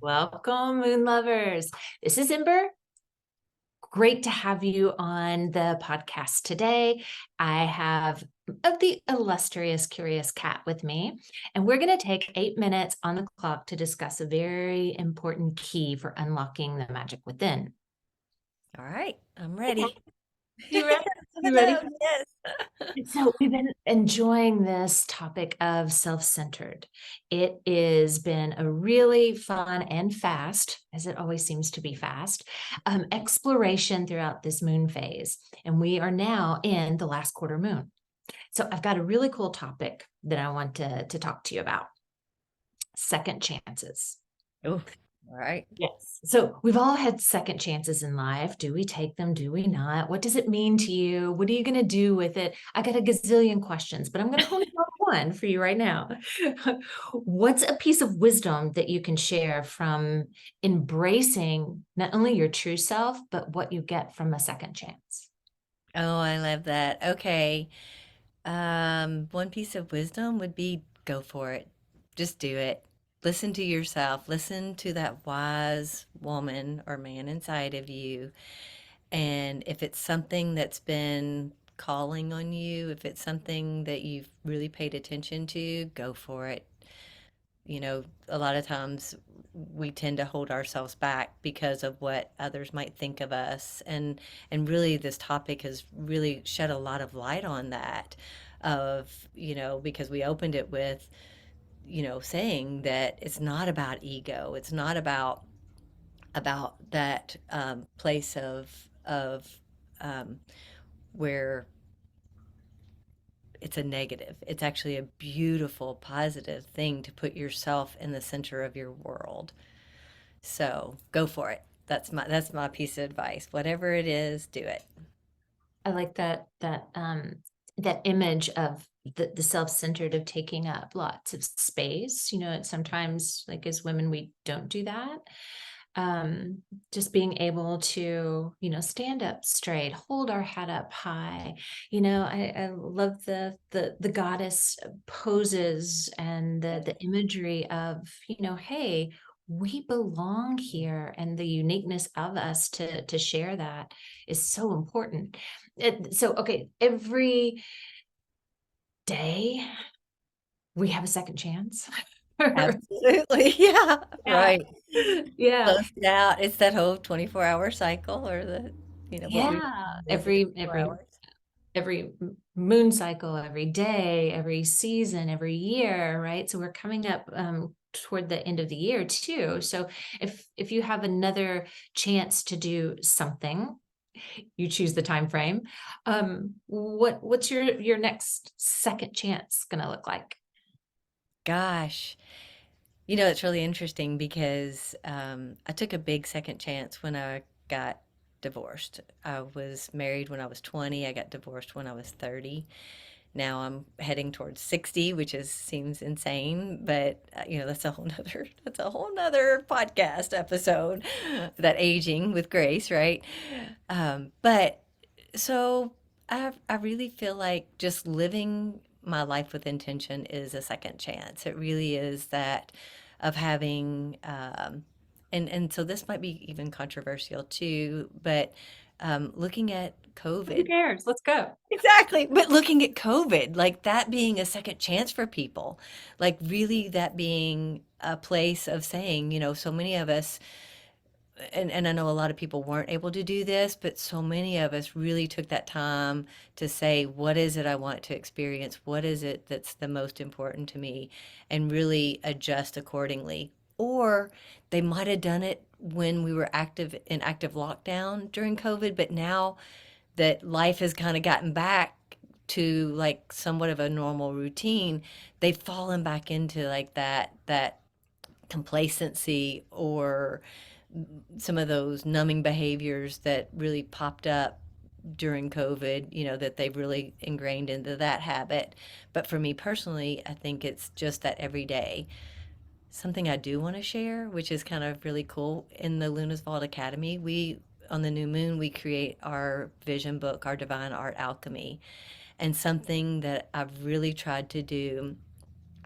Welcome, moon lovers. This is Imber. Great to have you on the podcast today. I have the illustrious Curious Cat with me, and we're going to take 8 minutes on the clock to discuss a very important key for unlocking the magic within. All right, I'm ready. You ready? You ready? Hello, yes. So we've been enjoying this topic of self-centered. It has been a really fun and fast, as it always seems to be fast, exploration throughout this moon phase. And we are now in the last quarter moon. So I've got a really cool topic that I want to talk to you about. Second chances. Oh, all right. Yes. So we've all had second chances in life. Do we take them? Do we not? What does it mean to you? What are you going to do with it? I got a gazillion questions, but I'm going to hone in on one for you right now. What's a piece of wisdom that you can share from embracing not only your true self, but what you get from a second chance? Oh, I love that. Okay. One piece of wisdom would be go for it. Just do it. Listen to yourself. Listen to that wise woman or man inside of you. And if it's something that's been calling on you, if it's something that you've really paid attention to, go for it. A lot of times we tend to hold ourselves back because of what others might think of us. And really this topic has really shed a lot of light on that because we opened it with, saying that it's not about ego. It's not about that place of um, where it's a negative. It's actually a beautiful, positive thing to put yourself in the center of your world. So go for it. That's my piece of advice. Whatever it is, do it. I like that image of the self-centered of taking up lots of space. Sometimes like as women, we don't do that. Just being able to, stand up straight, hold our head up high. I love the goddess poses and the imagery of, hey, we belong here, and the uniqueness of us to share that is so important. So okay, every day we have a second chance. Absolutely. Yeah. Yeah. Right. Yeah. Close it out. It's that whole 24-hour cycle or what we Yeah. is the 24 Every hours. every moon cycle, every day, every season, every year, right? So we're coming up toward the end of the year too. So if you have another chance to do something, you choose the time frame. What's your next second chance gonna look like? Gosh. It's really interesting because I took a big second chance when I got divorced. I was married when I was 20. I got divorced when I was 30. Now I'm heading towards 60, which seems insane, but that's a whole nother podcast episode, that aging with grace, right? But so I really feel like just living my life with intention is a second chance. It really is that of having, and so this might be even controversial too, but looking at Who COVID. cares? Let's go. Exactly. But looking at COVID, like that being a second chance for people, like really that being a place of saying, so many of us, and I know a lot of people weren't able to do this, but so many of us really took that time to say, what is it I want to experience? What is it that's the most important to me? And really adjust accordingly. Or they might have done it when we were active lockdown during COVID, but now that life has kind of gotten back to like somewhat of a normal routine, they've fallen back into like that complacency or some of those numbing behaviors that really popped up during COVID, that they've really ingrained into that habit. But for me personally, I think it's just that every day. Something I do want to share, which is kind of really cool, in the Luna's Vault Academy, on the new moon, we create our vision book, our divine art alchemy. And something that I've really tried to do,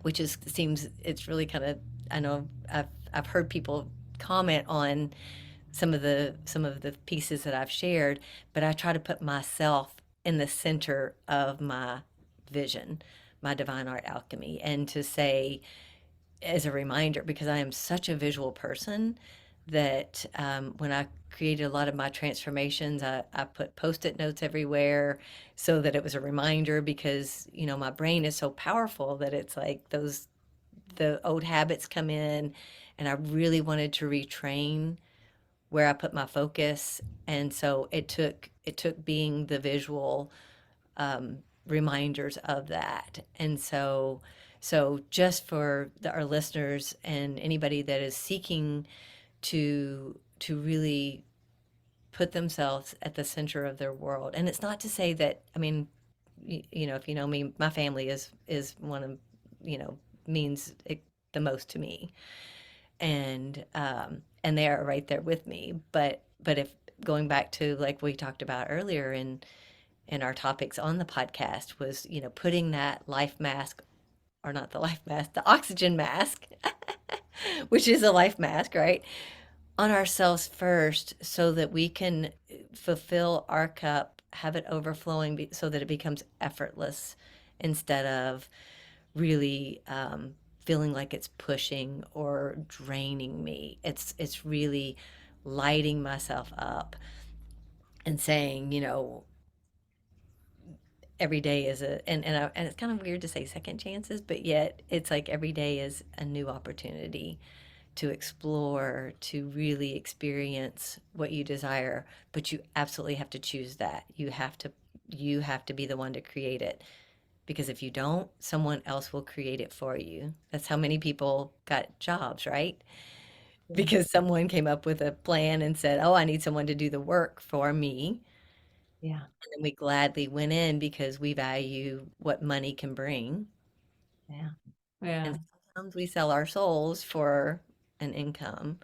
which is seems it's really kind of, I know I've heard people comment on some of the pieces that I've shared, but I try to put myself in the center of my vision, my divine art alchemy, and to say, as a reminder, because I am such a visual person, that when I created a lot of my transformations, I put post-it notes everywhere so that it was a reminder, because my brain is so powerful that it's like the old habits come in, and I really wanted to retrain where I put my focus. And so it took being the visual reminders of that. And so just for our listeners and anybody that is seeking to really put themselves at the center of their world. And it's not to say that, I mean, if you know me, my family is one of, means it the most to me, and they are right there with me. But if going back to like we talked about earlier in our topics on the podcast, was putting that life mask, or not the life mask, the oxygen mask, which is a life mask, right, on ourselves first, so that we can fulfill our cup, have it overflowing, so that it becomes effortless, instead of really feeling like it's pushing or draining me. It's really lighting myself up and saying, every day is and it's kind of weird to say second chances, but yet it's like every day is a new opportunity to explore, to really experience what you desire. But you absolutely have to choose that. You have to be the one to create it, because if you don't, someone else will create it for you. That's how many people got jobs, right? Yeah. Because someone came up with a plan and said, "Oh, I need someone to do the work for me." Yeah. And then we gladly went in because we value what money can bring. Yeah. Yeah. And sometimes we sell our souls for an income.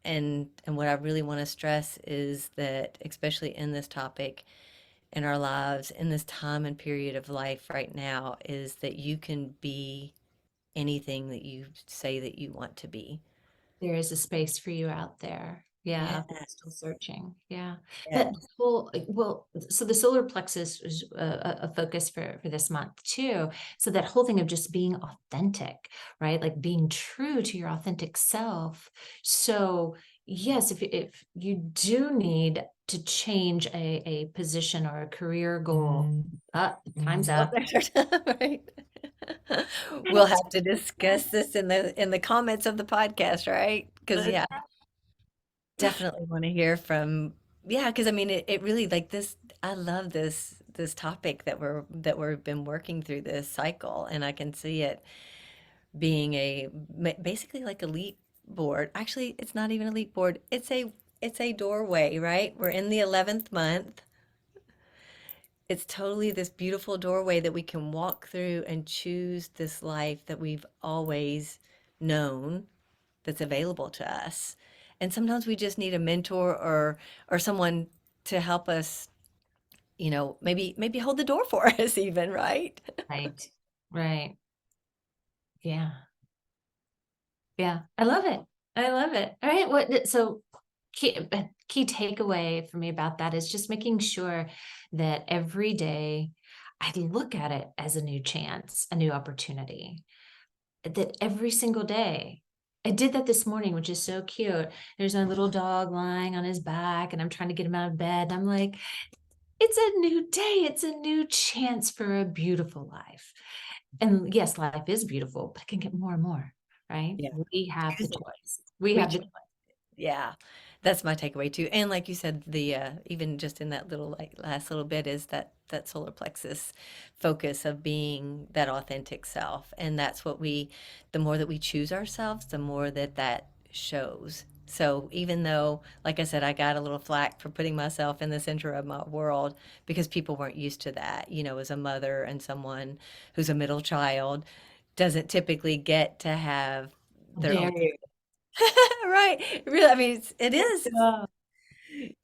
And what I really want to stress is that, especially in this topic, in our lives, in this time and period of life right now, is that you can be anything that you say that you want to be. There is a space for you out there. Yeah, Yeah, if you're still searching. Yeah. yeah, That whole, well, so the solar plexus is a focus for this month too. So that whole thing of just being authentic, right? Like being true to your authentic self. So yes, if you do need to change a position or a career goal, time's oh, up. there's our time, right. We'll have to discuss this in the comments of the podcast, right? Because yeah, definitely want to hear from, yeah, because I mean it really, like, this, I love this topic that we've been working through this cycle, and I can see it being basically like a leap board. Actually, it's not even a leap board. It's a doorway, right? We're in the 11th month. It's totally this beautiful doorway that we can walk through and choose this life that we've always known, that's available to us. And sometimes we just need a mentor, or someone to help us, maybe hold the door for us even, right? Right. Right. Yeah. Yeah. I love it. I love it. All right. So key takeaway for me about that is just making sure that every day I look at it as a new chance, a new opportunity, that every single day. I did that this morning, which is so cute. There's my little dog lying on his back, and I'm trying to get him out of bed. And I'm like, it's a new day. It's a new chance for a beautiful life. And yes, life is beautiful, but it can get more and more, right? Yeah. We have the Choose it. choice. We We have the choice. Yeah, that's my takeaway too. And like you said, the even just in that little, like, last little bit, is that solar plexus focus of being that authentic self. And that's what the more that we choose ourselves, the more that shows. So even though, like I said, I got a little flack for putting myself in the center of my world, because people weren't used to that, as a mother and someone who's a middle child, doesn't typically get to have their Dare own. you. Right. Really, I mean, it is. Yeah.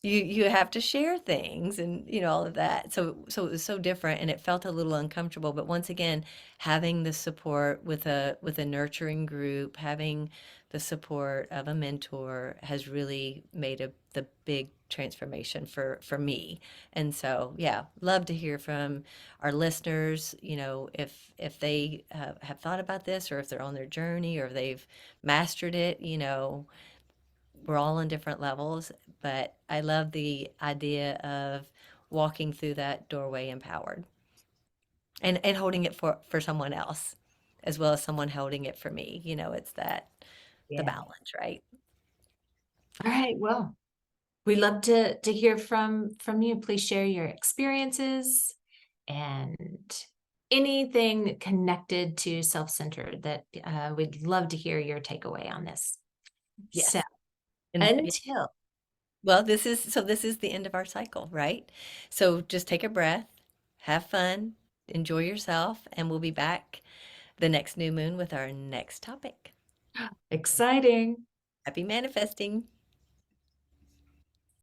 you have to share things and all of that. So it was so different and it felt a little uncomfortable. But once again, having the support with a nurturing group, having the support of a mentor has really made the big transformation for me. And so, yeah, love to hear from our listeners, if they have thought about this or if they're on their journey or if they've mastered it. We're all on different levels, but I love the idea of walking through that doorway empowered and holding it for someone else as well as someone holding it for me. It's the Yeah. balance, right? All right. Well, we love to hear from you. Please share your experiences and anything connected to self-centered that we'd love to hear your takeaway on this. So Yes. And yeah, until well, this is the end of our cycle, right? So just take a breath, have fun, enjoy yourself, and we'll be back the next new moon with our next topic. exciting. Happy manifesting.